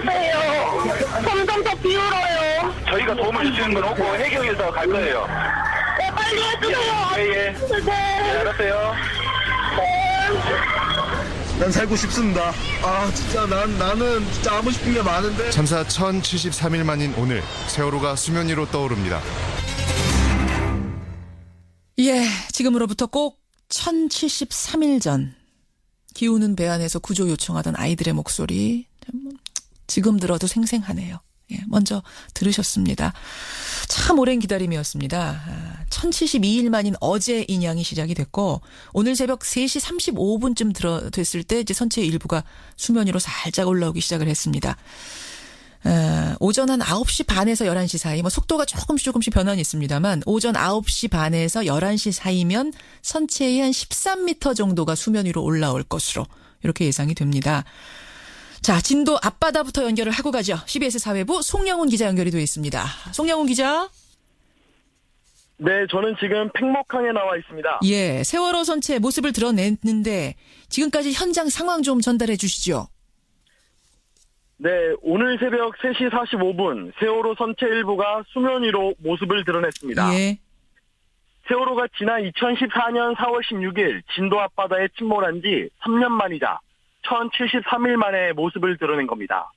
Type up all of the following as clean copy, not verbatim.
도와주세요. 점점 더 기울어요. 저희가 도움을 줄 수 있는 건 없고 해경에서 갈 거예요. 네, 빨리 해주세요. 예. 네. 알았어요. 난 살고 싶습니다. 진짜 나는 진짜 하고 싶은 게 많은데. 참사 1073일 만인 오늘 세월호가 수면 위로 떠오릅니다. 예, 지금으로부터 꼭 1073일 전 기우는 배 안에서 구조 요청하던 아이들의 목소리 지금 들어도 생생하네요. 예, 먼저 들으셨습니다. 참 오랜 기다림이었습니다. 1072일 만인 어제 인양이 시작이 됐고 오늘 새벽 3시 35분쯤 됐을 때 이제 선체 일부가 수면 위로 살짝 올라오기 시작을 했습니다. 오전 한 9시 반에서 11시 사이 속도가 조금씩 변화는 있습니다만 오전 9시 반에서 11시 사이면 선체의 한 13m 정도가 수면 위로 올라올 것으로 이렇게 예상이 됩니다. 자, 진도 앞바다부터 연결을 하고 가죠. CBS 사회부 송영훈 기자 연결이 되어 있습니다. 송영훈 기자. 네, 저는 지금 팽목항에 나와 있습니다. 예, 세월호 선체 모습을 드러냈는데 지금까지 현장 상황 좀 전달해 주시죠. 네, 오늘 새벽 3시 45분 세월호 선체 일부가 수면 위로 모습을 드러냈습니다. 예. 세월호가 지난 2014년 4월 16일 진도 앞바다에 침몰한 지 3년 만이자 1073일 만에 모습을 드러낸 겁니다.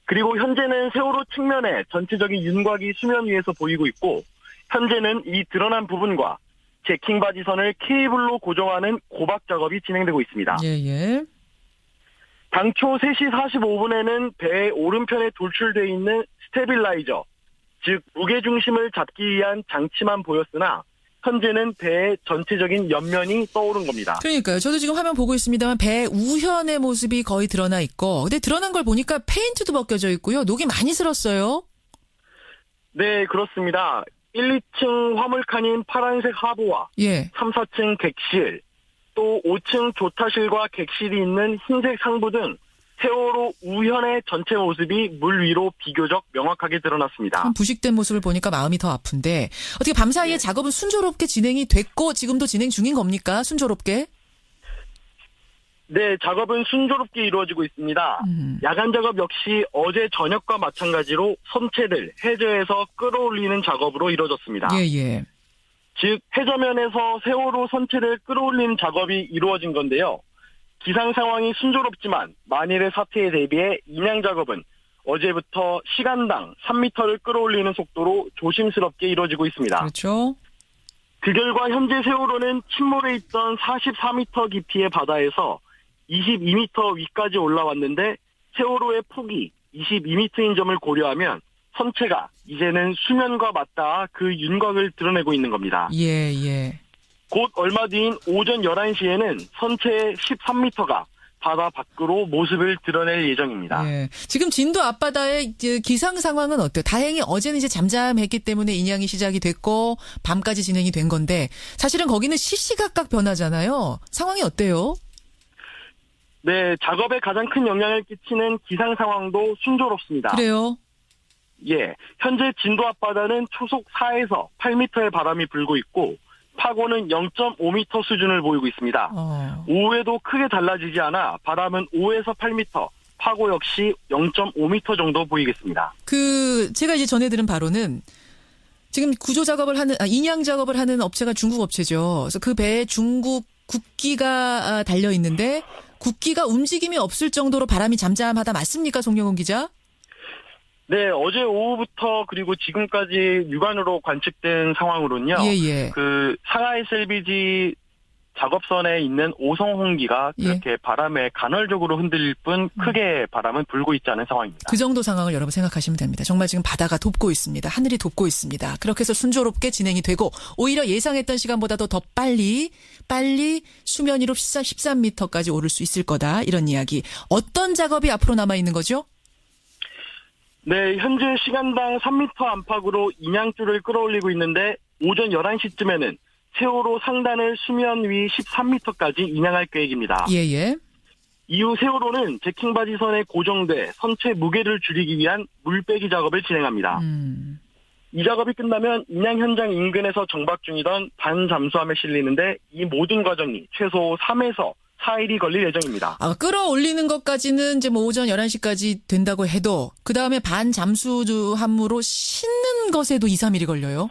그리고 현재는 세월호 측면에 전체적인 윤곽이 수면 위에서 보이고 있고 현재는 이 드러난 부분과 제킹 바지선을 케이블로 고정하는 고박 작업이 진행되고 있습니다. 예. 당초 3시 45분에는 배의 오른편에 돌출되어 있는 스테빌라이저, 즉 무게중심을 잡기 위한 장치만 보였으나 현재는 배의 전체적인 옆면이 떠오른 겁니다. 그러니까요. 저도 지금 화면 보고 있습니다만 배 우현의 모습이 거의 드러나 있고 근데 드러난 걸 보니까 페인트도 벗겨져 있고요. 녹이 많이 슬었어요. 네, 그렇습니다. 1, 2층 화물칸인 파란색 하부와 3, 4층 객실, 또 5층 조타실과 객실이 있는 흰색 상부 등 세월호 우현의 전체 모습이 물 위로 비교적 명확하게 드러났습니다. 부식된 모습을 보니까 마음이 더 아픈데 어떻게 밤사이에 작업은 순조롭게 진행이 됐고 지금도 진행 중인 겁니까? 순조롭게? 네, 작업은 순조롭게 이루어지고 있습니다. 야간 작업 역시 어제 저녁과 마찬가지로 선체를 해저에서 끌어올리는 작업으로 이루어졌습니다. 예. 즉 해저면에서 세월호 선체를 끌어올리는 작업이 이루어진 건데요. 기상 상황이 순조롭지만 만일의 사태에 대비해 인양 작업은 어제부터 시간당 3m를 끌어올리는 속도로 조심스럽게 이루어지고 있습니다. 그렇죠. 그 결과 현재 세월호는 침몰해 있던 44m 깊이의 바다에서 22m 위까지 올라왔는데 세월호의 폭이 22m인 점을 고려하면 선체가 이제는 수면과 맞닿아 그 윤곽을 드러내고 있는 겁니다. 예. 곧 얼마 뒤인 오전 11시에는 선체의 13m가 바다 밖으로 모습을 드러낼 예정입니다. 예. 지금 진도 앞바다의 기상 상황은 어때요? 다행히 어제는 이제 잠잠했기 때문에 인양이 시작이 됐고 밤까지 진행이 된 건데 사실은 거기는 시시각각 변하잖아요. 상황이 어때요? 네, 작업에 가장 큰 영향을 끼치는 기상 상황도 순조롭습니다. 그래요? 예, 현재 진도 앞바다는 초속 4에서 8m의 바람이 불고 있고 파고는 0.5m 수준을 보이고 있습니다. 오후에도 크게 달라지지 않아 바람은 5에서 8m, 파고 역시 0.5m 정도 보이겠습니다. 제가 이제 전해 들은 바로는 지금 구조 작업을 하는, 인양 작업을 하는 업체가 중국 업체죠. 그래서 그 배에 중국 국기가 달려 있는데 국기가 움직임이 없을 정도로 바람이 잠잠하다 맞습니까, 송영훈 기자? 네, 어제 오후부터 그리고 지금까지 육안으로 관측된 상황으로는요. 예. 그 상하이 셀비지 작업선에 있는 오성홍기가 그렇게 바람에 간헐적으로 흔들릴 뿐 크게 바람은 불고 있지 않은 상황입니다. 그 정도 상황을 여러분 생각하시면 됩니다. 정말 지금 바다가 돕고 있습니다. 하늘이 돕고 있습니다. 그렇게 해서 순조롭게 진행이 되고 오히려 예상했던 시간보다도 더 빨리 수면 위로 13m까지 오를 수 있을 거다. 이런 이야기. 어떤 작업이 앞으로 남아있는 거죠? 네, 현재 시간당 3m 안팎으로 인양줄을 끌어올리고 있는데 오전 11시쯤에는 세월호 상단을 수면 위 13m까지 인양할 계획입니다. 예. 이후 세월호는 제킹 바지선에 고정돼 선체 무게를 줄이기 위한 물빼기 작업을 진행합니다. 이 작업이 끝나면 인양 현장 인근에서 정박 중이던 반잠수함에 실리는데 이 모든 과정이 최소 3에서 4일이 걸릴 예정입니다. 아, 끌어올리는 것까지는 이제 뭐 오전 11시까지 된다고 해도 그 다음에 반잠수함으로 싣는 것에도 2, 3일이 걸려요?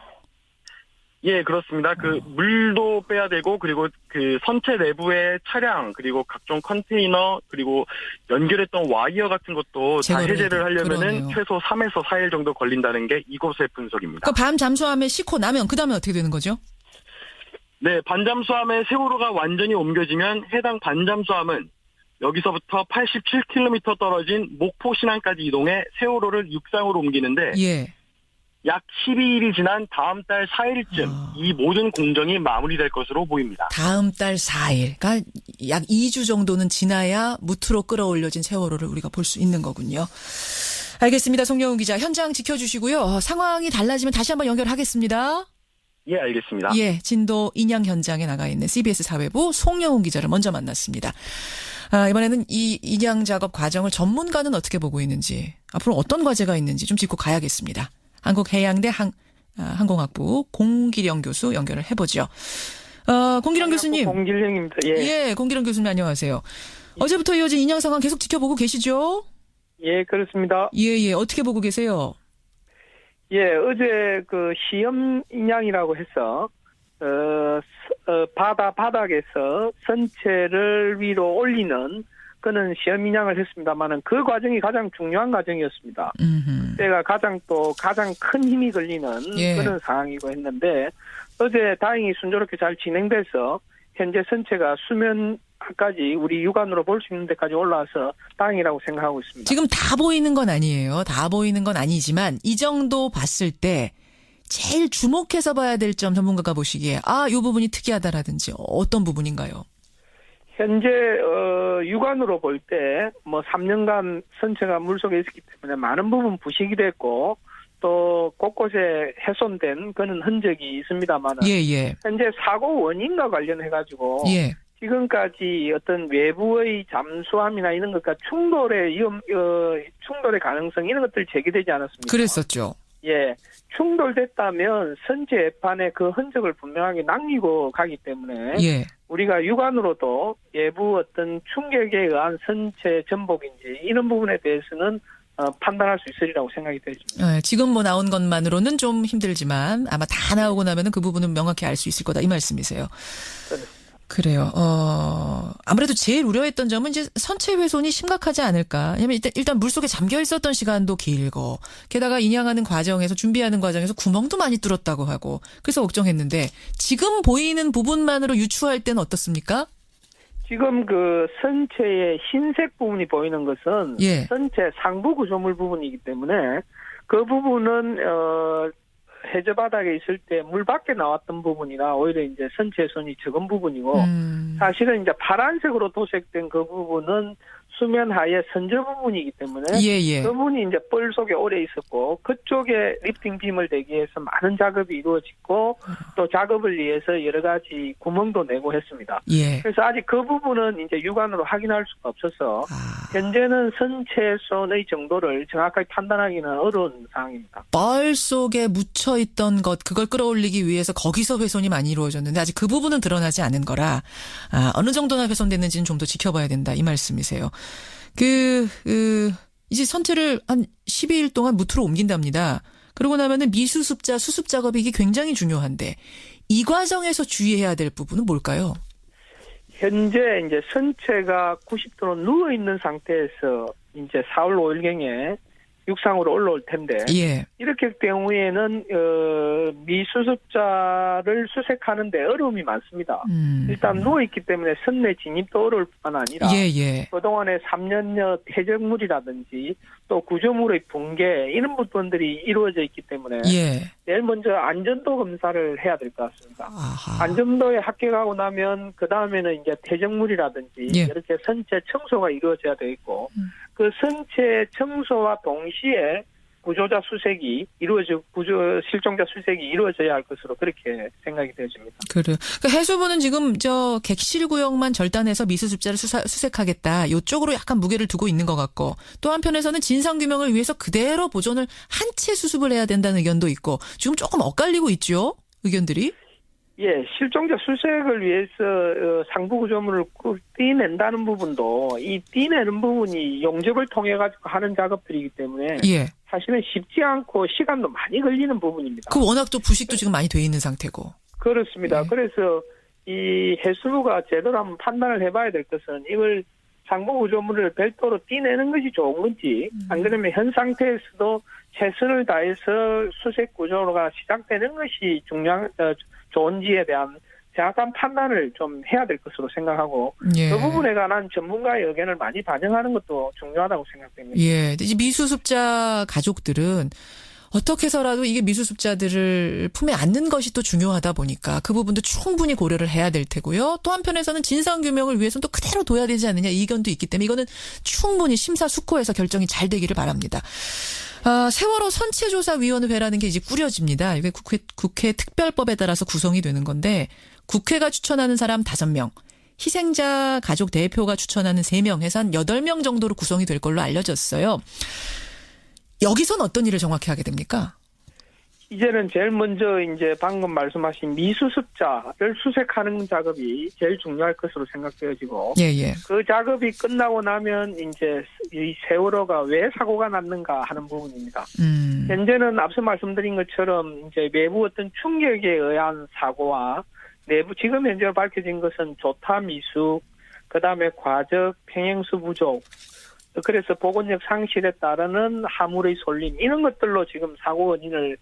예, 그렇습니다. 그 물도 빼야 되고 그리고 그 선체 내부의 차량 그리고 각종 컨테이너 그리고 연결했던 와이어 같은 것도 다 제거를 해제를 해야 돼. 하려면은 그러네요. 최소 3에서 4일 정도 걸린다는 게 이곳의 분석입니다. 그 밤잠수함에 싣고 나면 그 다음에 어떻게 되는 거죠? 네, 반잠수함에 세월호가 완전히 옮겨지면 해당 반잠수함은 여기서부터 87km 떨어진 목포 신안까지 이동해 세월호를 육상으로 옮기는데 예. 약 12일이 지난 다음 달 4일쯤 이 모든 공정이 마무리될 것으로 보입니다. 다음 달 4일. 그러니까 약 2주 정도는 지나야 무트로 끌어올려진 세월호를 우리가 볼 수 있는 거군요. 알겠습니다. 송영훈 기자. 현장 지켜주시고요. 상황이 달라지면 다시 한번 연결하겠습니다. 예, 알겠습니다. 예, 진도 인양 현장에 나가 있는 CBS 사회부 송영훈 기자를 먼저 만났습니다. 아, 이번에는 이 인양 작업 과정을 전문가는 어떻게 보고 있는지, 앞으로 어떤 과제가 있는지 좀 짚고 가야겠습니다. 한국해양대 항공학부 공기령 교수 연결을 해보죠. 공기령 교수님. 공길령입니다. 예. 예, 공기령 교수님 안녕하세요. 어제부터 이어진 인양 상황 계속 지켜보고 계시죠? 예, 그렇습니다. 예, 어떻게 보고 계세요? 예, 어제 그 시험 인양이라고 해서, 바닥에서 선체를 위로 올리는 그는 시험 인양을 했습니다만은 그 과정이 가장 중요한 과정이었습니다. 때가 가장 큰 힘이 걸리는 예. 그런 상황이고 했는데 어제 다행히 순조롭게 잘 진행돼서 현재 선체가 수면까지 우리 육안으로 볼 수 있는 데까지 올라와서 다행이라고 생각하고 있습니다. 지금 다 보이는 건 아니에요. 다 보이는 건 아니지만 이 정도 봤을 때 제일 주목해서 봐야 될 점 전문가가 보시기에 이 부분이 특이하다라든지 어떤 부분인가요? 현재 육안으로 볼 때 뭐 3년간 선체가 물속에 있었기 때문에 많은 부분 부식이 됐고 또 곳곳에 훼손된 그런 흔적이 있습니다만 예. 현재 사고 원인과 관련해 가지고 예. 지금까지 어떤 외부의 잠수함이나 이런 것과 충돌의 가능성 이런 것들 제기되지 않았습니까? 그랬었죠. 예, 충돌됐다면 선체 외판에 그 흔적을 분명하게 남기고 가기 때문에 예. 우리가 육안으로도 외부 어떤 충격에 의한 선체 전복인지 이런 부분에 대해서는 판단할 수 있으리라고 생각이 되집니다. 지금 뭐 나온 것만으로는 좀 힘들지만 아마 다 나오고 나면은 그 부분은 명확히 알 수 있을 거다 이 말씀이세요. 그래요. 아무래도 제일 우려했던 점은 이제 선체 훼손이 심각하지 않을까. 왜냐면 일단 물속에 잠겨 있었던 시간도 길고, 게다가 인양하는 과정에서 준비하는 과정에서 구멍도 많이 뚫었다고 하고, 그래서 걱정했는데 지금 보이는 부분만으로 유추할 때는 어떻습니까? 지금 그 선체의 흰색 부분이 보이는 것은 예. 선체 상부 구조물 부분이기 때문에 그 부분은 해저 바닥에 있을 때 물 밖에 나왔던 부분이라 오히려 이제 선체 손이 적은 부분이고 사실은 이제 파란색으로 도색된 그 부분은 수면 하에 선저 부분이기 때문에 예. 그 부분이 이제 뻘 속에 오래 있었고 그쪽에 리프팅 빔을 대기 해서 많은 작업이 이루어지고 또 작업을 위해서 여러 가지 구멍도 내고 했습니다. 예. 그래서 아직 그 부분은 이제 육안으로 확인할 수가 없어서 현재는 선체 손의 정도를 정확하게 판단하기는 어려운 상황입니다. 뻘 속에 묻혀 있던 것 그걸 끌어올리기 위해서 거기서 훼손이 많이 이루어졌는데 아직 그 부분은 드러나지 않은 거라 어느 정도나 훼손됐는지는 좀 더 지켜봐야 된다 이 말씀이세요. 이제 선체를 한 12일 동안 무트로 옮긴답니다. 그러고 나면은 미수습자 수습 작업이 이게 굉장히 중요한데 이 과정에서 주의해야 될 부분은 뭘까요? 현재 이제 선체가 90도로 누워 있는 상태에서 이제 4월 5일경에 육상으로 올라올 텐데 예. 이렇게 경우에는 미수습자를 수색하는데 어려움이 많습니다. 일단 누워있기 때문에 선내 진입도 어려울 뿐만 아니라 예. 그동안에 3년여 퇴적물이라든지 또 구조물의 붕괴 이런 부분들이 이루어져 있기 때문에 예. 내일 먼저 안전도 검사를 해야 될 것 같습니다. 아하. 안전도에 합격하고 나면 그 다음에는 이제 퇴적물이라든지 예. 이렇게 선체 청소가 이루어져야 되어 있고 그 선체 청소와 동시에 구조자 수색이 실종자 수색이 이루어져야 할 것으로 그렇게 생각이 되어집니다. 그래요. 그러니까 해수부는 지금 객실 구역만 절단해서 미수습자를 수색하겠다. 이쪽으로 약간 무게를 두고 있는 것 같고 또 한편에서는 진상 규명을 위해서 그대로 보존을 한 채 수습을 해야 된다는 의견도 있고 지금 조금 엇갈리고 있죠. 의견들이. 예, 실종자 수색을 위해서 상부 구조물을 떼낸다는 부분도 이 떼내는 부분이 용접을 통해 가지고 하는 작업들이기 때문에 예. 사실은 쉽지 않고 시간도 많이 걸리는 부분입니다. 그 워낙 또 부식도 지금 많이 돼 있는 상태고. 그렇습니다. 예. 그래서 이 해수부가 제대로 한번 판단을 해봐야 될 것은 이걸 상부 구조물을 별도로 떼내는 것이 좋은 건지 안 그러면 현 상태에서도 최선을 다해서 수색 구조가 시작되는 것이 좋은지에 대한 정확한 판단을 좀 해야 될 것으로 생각하고 예. 그 부분에 관한 전문가의 의견을 많이 반영하는 것도 중요하다고 생각됩니다. 예. 이제 미수습자 가족들은 어떻게 해서라도 이게 미수습자들을 품에 안는 것이 또 중요하다 보니까 그 부분도 충분히 고려를 해야 될 테고요. 또 한편에서는 진상규명을 위해서는 또 그대로 둬야 되지 않느냐 이견도 있기 때문에 이거는 충분히 심사숙고해서 결정이 잘 되기를 바랍니다. 세월호 선체조사위원회라는 게 이제 꾸려집니다. 이게 국회 특별법에 따라서 구성이 되는 건데 국회가 추천하는 사람 5명, 희생자 가족 대표가 추천하는 3명 해서 한 8명 정도로 구성이 될 걸로 알려졌어요. 여기선 어떤 일을 정확히 하게 됩니까? 이제는 제일 먼저 이제 방금 말씀하신 미수습자를 수색하는 작업이 제일 중요할 것으로 생각되어지고 예. 그 작업이 끝나고 나면 이제 이 세월호가 왜 사고가 났는가 하는 부분입니다. 현재는 앞서 말씀드린 것처럼 이제 외부 어떤 충격에 의한 사고와 내부 지금 현재 밝혀진 것은 조타 미숙, 그다음에 과적, 평행수 부족, 그래서 보건력 상실에 따르는 화물의 솔림 이런 것들로 지금 사고 원인을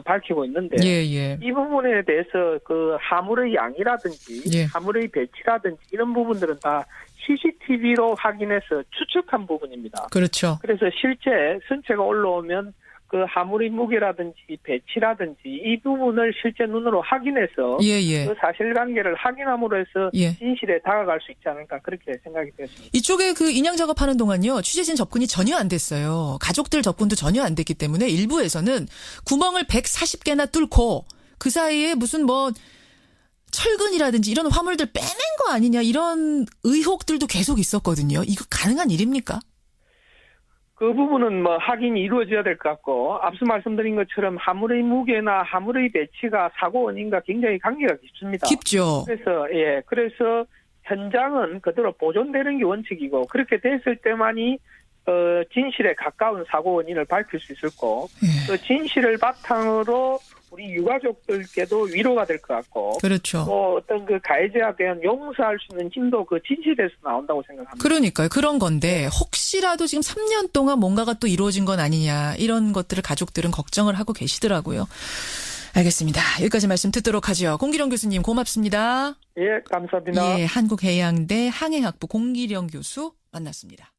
밝히고 있는데 예. 이 부분에 대해서 그 화물의 양이라든지 예. 화물의 배치라든지 이런 부분들은 다 CCTV로 확인해서 추측한 부분입니다. 그렇죠. 그래서 실제 선체가 올라오면 그 화물의 무게라든지 배치라든지 이 부분을 실제 눈으로 확인해서 예. 그 사실관계를 확인함으로 해서 예. 진실에 다가갈 수 있지 않을까 그렇게 생각이 되었습니다. 이쪽에 그 인양 작업하는 동안요. 취재진 접근이 전혀 안 됐어요. 가족들 접근도 전혀 안 됐기 때문에 일부에서는 구멍을 140개나 뚫고 그 사이에 무슨 뭐 철근이라든지 이런 화물들 빼낸 거 아니냐 이런 의혹들도 계속 있었거든요. 이거 가능한 일입니까? 그 부분은 뭐 확인이 이루어져야 될 것 같고 앞서 말씀드린 것처럼 화물의 무게나 화물의 배치가 사고 원인과 굉장히 관계가 깊습니다. 깊죠. 그래서 현장은 그대로 보존되는 게 원칙이고 그렇게 됐을 때만이 진실에 가까운 사고 원인을 밝힐 수 있을 거고 그 진실을 바탕으로 우리 유가족들께도 위로가 될 것 같고 그렇죠. 또 어떤 그 가해자에 대한 용서할 수 있는 힘도 그 진실에서 나온다고 생각합니다. 그러니까요. 그런 건데 혹시라도 지금 3년 동안 뭔가가 또 이루어진 건 아니냐 이런 것들을 가족들은 걱정을 하고 계시더라고요. 알겠습니다. 여기까지 말씀 듣도록 하죠. 공기령 교수님 고맙습니다. 예, 감사합니다. 예, 한국해양대 항해학부 공기령 교수 만났습니다.